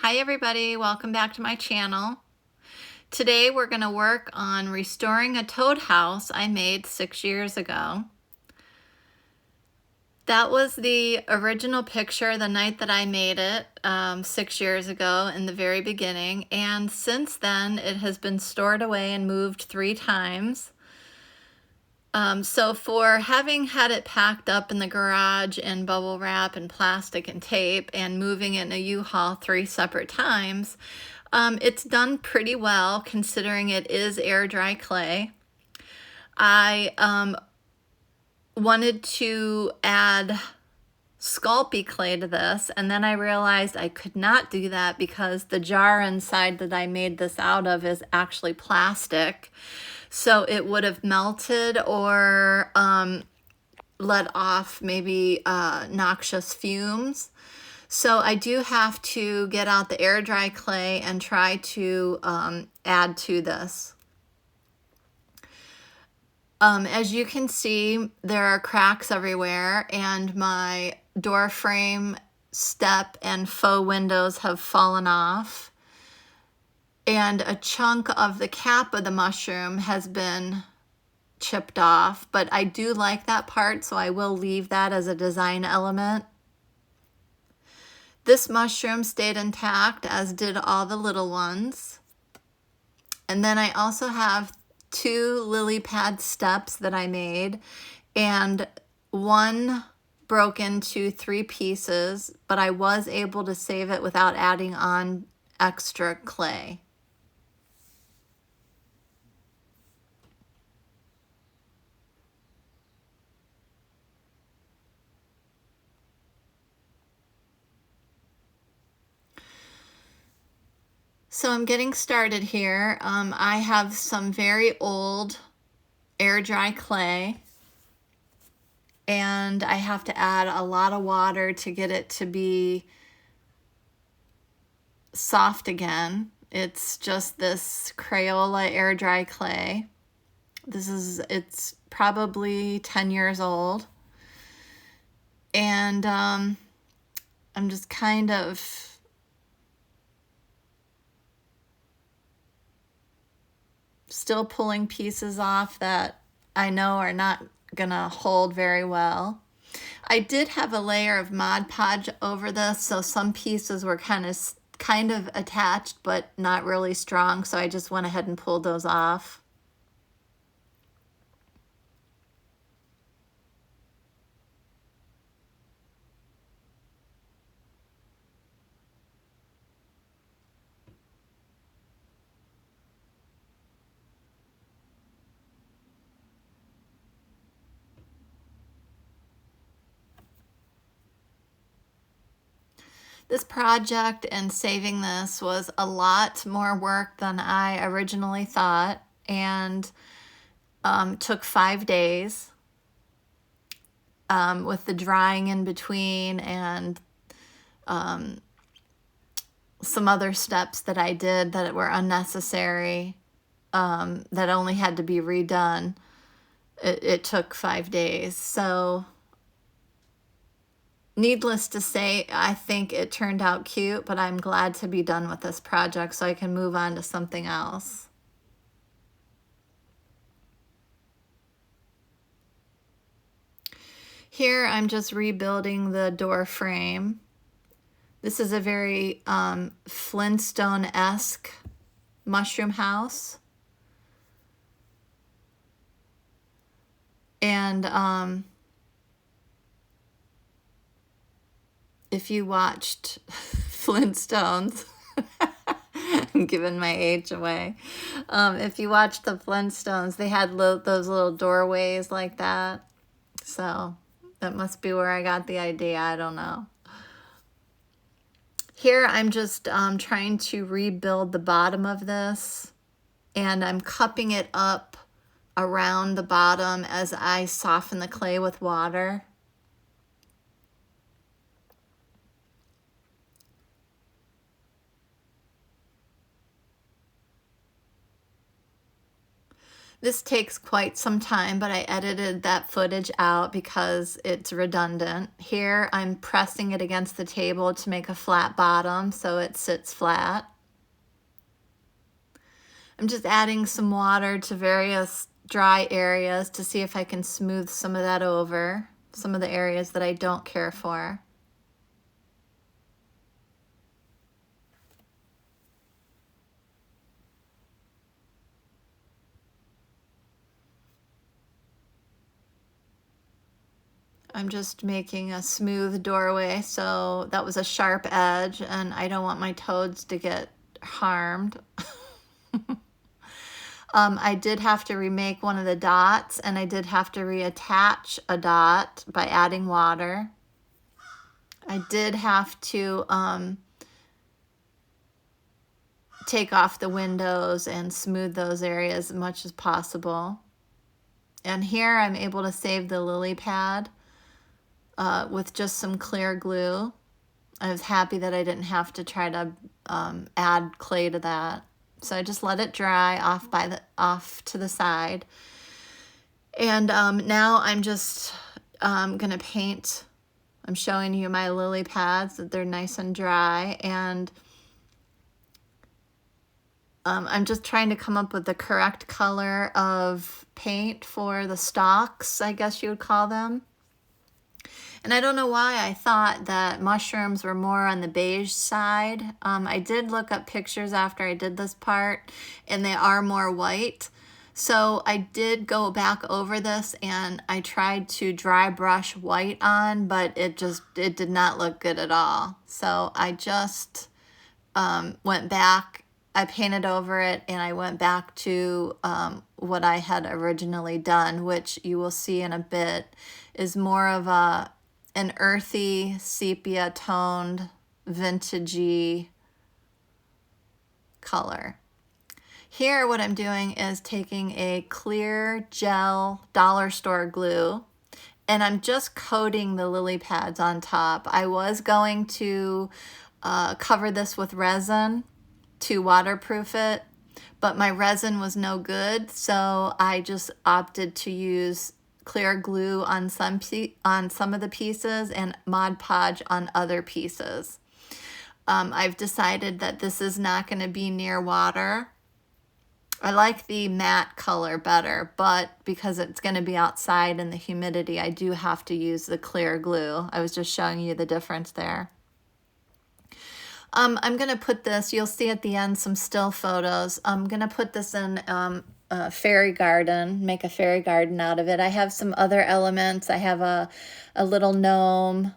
Hi everybody, welcome back to my channel. Today we're going to work on restoring a toad house I made 6 years ago. That was the original picture the night that I made it 6 years ago in the very beginning, and since then it has been stored away and moved 3 times. So for having had it packed up in the garage in bubble wrap and plastic and tape and moving it in a U-Haul 3 separate times, it's done pretty well considering it is air dry clay. I wanted to add Sculpey clay to this, and then I realized I could not do that because the jar inside that I made this out of is actually plastic. So it would have melted or let off maybe noxious fumes. So I do have to get out the air dry clay and try to add to this. As you can see, there are cracks everywhere, and my door frame, step, and faux windows have fallen off. And a chunk of the cap of the mushroom has been chipped off, but I do like that part, so I will leave that as a design element. This mushroom stayed intact, as did all the little ones. And then I also have 2 lily pad steps that I made, and one broke into 3 pieces, but I was able to save it without adding on extra clay. So I'm getting started here. I have some very old air dry clay, and I have to add a lot of water to get it to be soft again. It's just this Crayola air dry clay. It's probably 10 years old. And I'm just kind of still pulling pieces off that I know are not gonna hold very well. I did have a layer of Mod Podge over this, so some pieces were kind of attached but not really strong, so I just went ahead and pulled those off. This project and saving this was a lot more work than I originally thought, and took 5 days with the drying in between and some other steps that I did that were unnecessary, that only had to be redone. It took 5 days. So needless to say, I think it turned out cute, but I'm glad to be done with this project so I can move on to something else. Here I'm just rebuilding the door frame. This is a very Flintstone-esque mushroom house. And if you watched Flintstones, I'm giving my age away. If you watched the Flintstones, they had those little doorways like that. So that must be where I got the idea. I don't know. Here I'm just trying to rebuild the bottom of this, and I'm cupping it up around the bottom as I soften the clay with water. This takes quite some time, but I edited that footage out because it's redundant. Here I'm pressing it against the table to make a flat bottom so it sits flat. I'm just adding some water to various dry areas to see if I can smooth some of that over, some of the areas that I don't care for. I'm just making a smooth doorway, so that was a sharp edge, and I don't want my toads to get harmed. I did have to remake one of the dots, and I did have to reattach a dot by adding water. I did have to take off the windows and smooth those areas as much as possible. And here I'm able to save the lily pad with just some clear glue. I was happy that I didn't have to try to add clay to that. So I just let it dry off to the side. And now I'm just gonna paint. I'm showing you my lily pads, that they're nice and dry, and I'm just trying to come up with the correct color of paint for the stalks, I guess you would call them. And I don't know why I thought that mushrooms were more on the beige side. I did look up pictures after I did this part, and they are more white. So I did go back over this and I tried to dry brush white on, but it did not look good at all. So I just went back, I painted over it, and I went back to what I had originally done, which you will see in a bit is more of an earthy, sepia toned, vintagey color. Here what I'm doing is taking a clear gel dollar store glue, and I'm just coating the lily pads on top. I was going to cover this with resin to waterproof it, but my resin was no good, so I just opted to use clear glue on some of the pieces and Mod Podge on other pieces. I've decided that this is not going to be near water. I like the matte color better, but because it's going to be outside in the humidity, I do have to use the clear glue. I was just showing you the difference there. I'm going to put this, you'll see at the end some still photos. I'm going to put this in a fairy garden, make a fairy garden out of it. I have some other elements. I have a little gnome.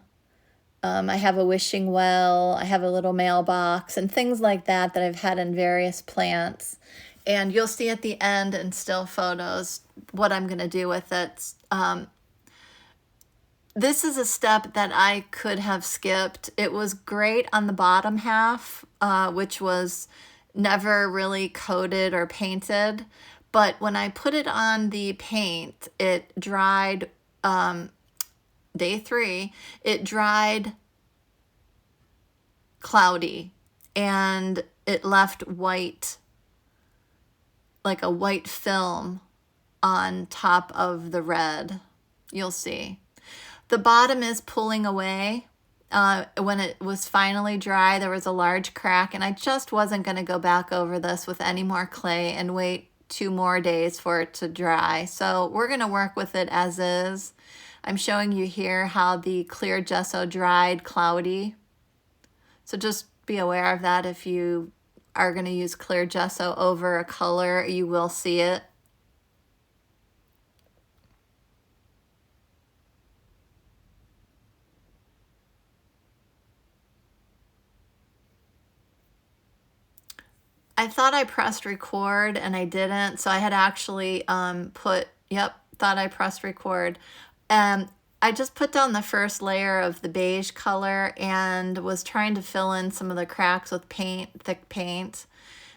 I have a wishing well. I have a little mailbox and things like that that I've had in various plants. And you'll see at the end in still photos what I'm going to do with it. This is a step that I could have skipped. It was great on the bottom half, which was never really coated or painted. But when I put it on the paint, it dried, day 3, it dried cloudy, and it left white, like a white film on top of the red. You'll see. The bottom is pulling away. When it was finally dry, there was a large crack, and I just wasn't going to go back over this with any more clay and wait 2 more days for it to dry. So we're going to work with it as is. I'm showing you here how the clear gesso dried cloudy. So just be aware of that. If you are going to use clear gesso over a color, you will see it. I thought I pressed record and I didn't, so I had actually thought I pressed record. I just put down the first layer of the beige color and was trying to fill in some of the cracks with paint, thick paint.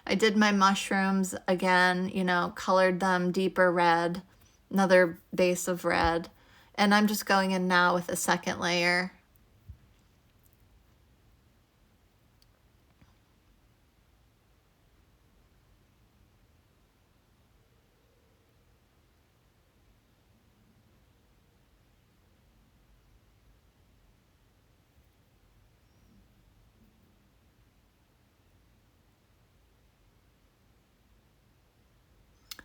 I did my mushrooms again, colored them deeper red, another base of red. And I'm just going in now with a second layer.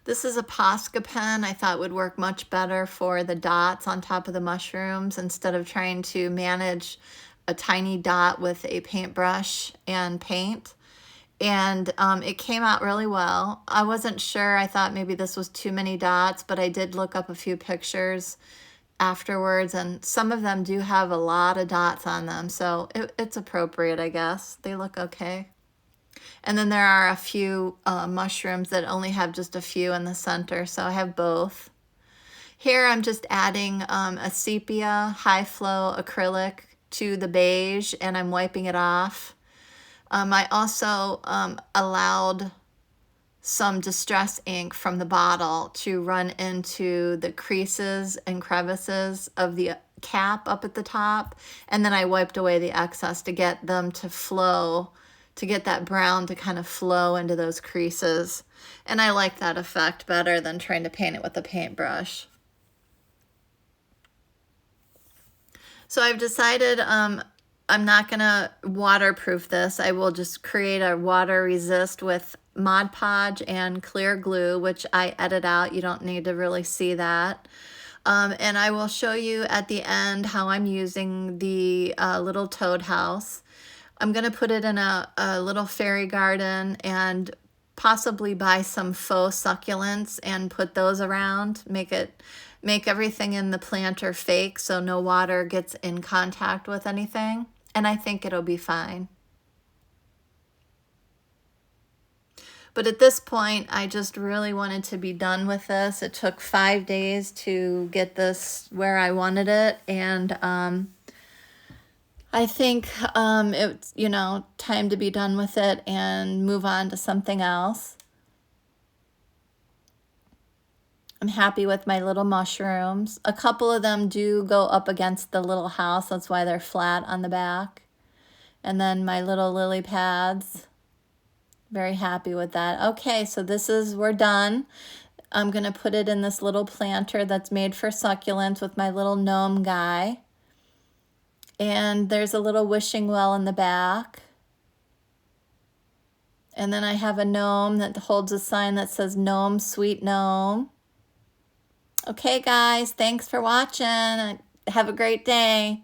This is a Posca pen I thought would work much better for the dots on top of the mushrooms instead of trying to manage a tiny dot with a paintbrush and paint. And it came out really well. I wasn't sure. I thought maybe this was too many dots, but I did look up a few pictures afterwards, and some of them do have a lot of dots on them, so it's appropriate, I guess. They look okay. And then there are a few mushrooms that only have just a few in the center, so I have both. Here I'm just adding a sepia high flow acrylic to the beige, and I'm wiping it off. I also allowed some distress ink from the bottle to run into the creases and crevices of the cap up at the top, and then I wiped away the excess to get them to flow, to get that brown to kind of flow into those creases. And I like that effect better than trying to paint it with a paintbrush. So I've decided I'm not gonna waterproof this. I will just create a water resist with Mod Podge and clear glue, which I edit out. You don't need to really see that. And I will show you at the end how I'm using the little toad house. I'm gonna put it in a little fairy garden and possibly buy some faux succulents and put those around, make everything in the planter fake so no water gets in contact with anything. And I think it'll be fine. But at this point, I just really wanted to be done with this. It took 5 days to get this where I wanted it, and I think it's, you know, time to be done with it and move on to something else. I'm happy with my little mushrooms. A couple of them do go up against the little house. That's why they're flat on the back. And then my little lily pads. Very happy with that. Okay, so we're done. I'm gonna put it in this little planter that's made for succulents with my little gnome guy. And there's a little wishing well in the back. And then I have a gnome that holds a sign that says Gnome, Sweet Gnome. Okay, guys, thanks for watching. Have a great day.